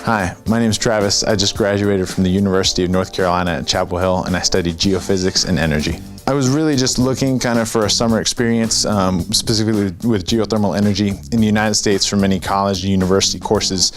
Hi, my name is Travis. I just graduated from the University of North Carolina at Chapel Hill, and I studied geophysics and energy. I was really just looking kind of for a summer experience, specifically with geothermal energy. In the United States, for many college and university courses,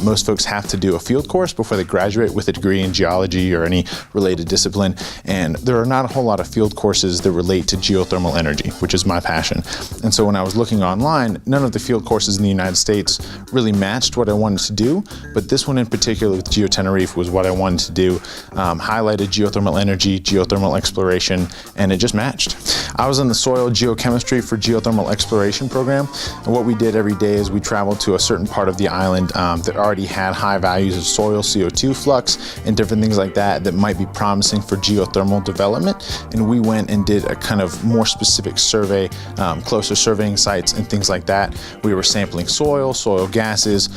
most folks have to do a field course before they graduate with a degree in geology or any related discipline. And there are not a whole lot of field courses that relate to geothermal energy, which is my passion. And so when I was looking online, none of the field courses in the United States really matched what I wanted to do, but this one in particular with GeoTenerife was what I wanted to do. Highlighted geothermal energy, geothermal exploration, and it just matched. I was in the soil geochemistry for geothermal exploration program, and what we did every day is we traveled to a certain part of the island that already had high values of soil CO2 flux and different things like that that might be promising for geothermal development, and we went and did a kind of more specific survey, closer surveying sites and things like that. We were sampling soil gases,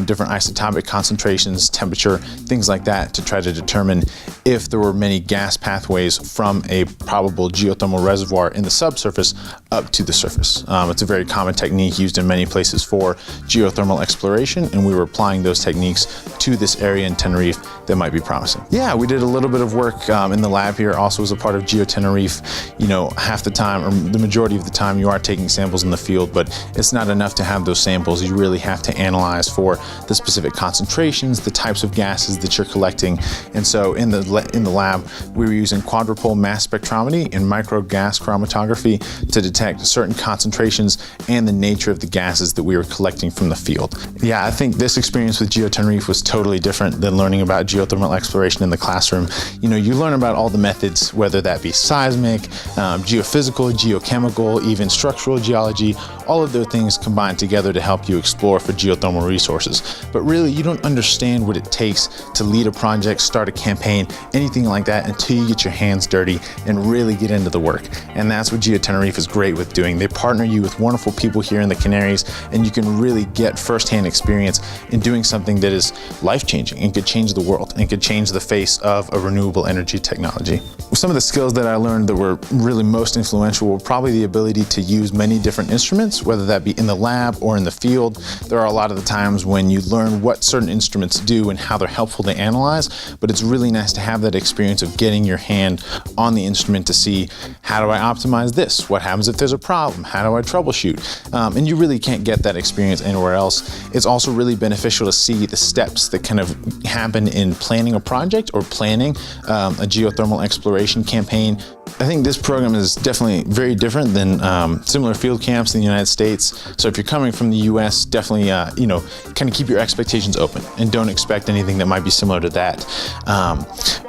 different isotopic concentrations, temperature, things like that to try to determine if there were many gas pathways from a probable geothermal reservoir in the subsurface up to the surface. It's a very common technique used in many places for geothermal exploration, and we were applying those techniques to this area in Tenerife that might be promising. Yeah, we did a little bit of work in the lab here, also as a part of GeoTenerife. You know, half the time, or the majority of the time, you are taking samples in the field, but it's not enough to have those samples. You really have to analyze for the specific concentrations, the types of gases that you're collecting. And so in the lab, we were using quadrupole mass spectrometry and micro gas chromatography to detect certain concentrations and the nature of the gases that we were collecting from the field. Yeah, I think this experience with GeoTenerife was totally different than learning about geothermal exploration in the classroom. You know, you learn about all the methods, whether that be seismic, geophysical, geochemical, even structural geology, all of those things combined together to help you explore for geothermal resources. But really, you don't understand what it takes to lead a project, start a campaign, anything like that until you get your hands dirty and really get into the work. And that's what GeoTenerife is great with doing. They partner you with wonderful people here in the Canaries, and you can really get firsthand experience in doing something that is life-changing and could change the world and could change the face of a renewable energy technology. Some of the skills that I learned that were really most influential were probably the ability to use many different instruments, whether that be in the lab or in the field. There are a lot of the times when you learn what certain instruments do and how they're helpful to analyze, but it's really nice to have that experience of getting your hand on the instrument to see, how do I optimize this? What happens if there's a problem? How do I troubleshoot? And you really can't get that experience anywhere else. It's also really beneficial to see the steps that kind of happen in planning a project or planning a geothermal exploration campaign. I think this program is definitely very different than similar field camps in the United States. So if you're coming from the US, definitely, you know, kind of keep your expectations open and don't expect anything that might be similar to that.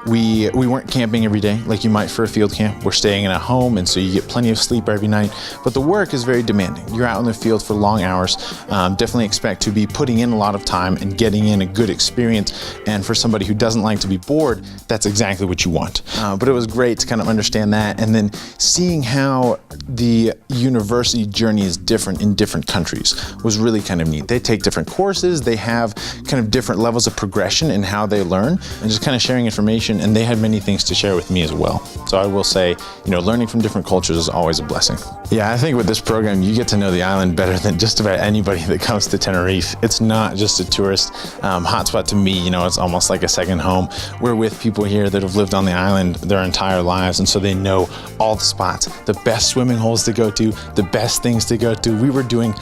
We weren't camping every day like you might for a field camp. We're staying in a home, and so you get plenty of sleep every night, but the work is very demanding. You're out in the field for long hours. Definitely expect to be putting in a lot of time and getting in a good experience. And for somebody who doesn't like to be bored, that's exactly what you want. But it was great to kind of understand that, and then seeing how the university journey is different in different countries was really kind of neat. They take different courses, they have kind of different levels of progression in how they learn, and just kind of sharing information, and they had many things to share with me as well. So I will say, you know, learning from different cultures is always a blessing. Yeah, I think with this program, you get to know the island better than just about anybody that comes to Tenerife. It's not just a tourist hotspot to me, you know, it's almost like a second home. We're with people here that have lived on the island their entire lives, and so they know all the spots, the best swimming holes to go to, the best things to go to. We were doing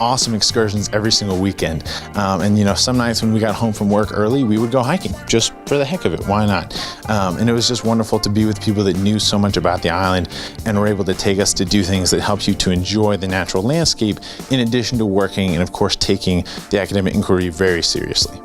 awesome excursions every single weekend. And you know, some nights when we got home from work early, we would go hiking just for the heck of it. Why not? And it was just wonderful to be with people that knew so much about the island and were able to take us to do things that help you to enjoy the natural landscape in addition to working and of course taking the academic inquiry very seriously.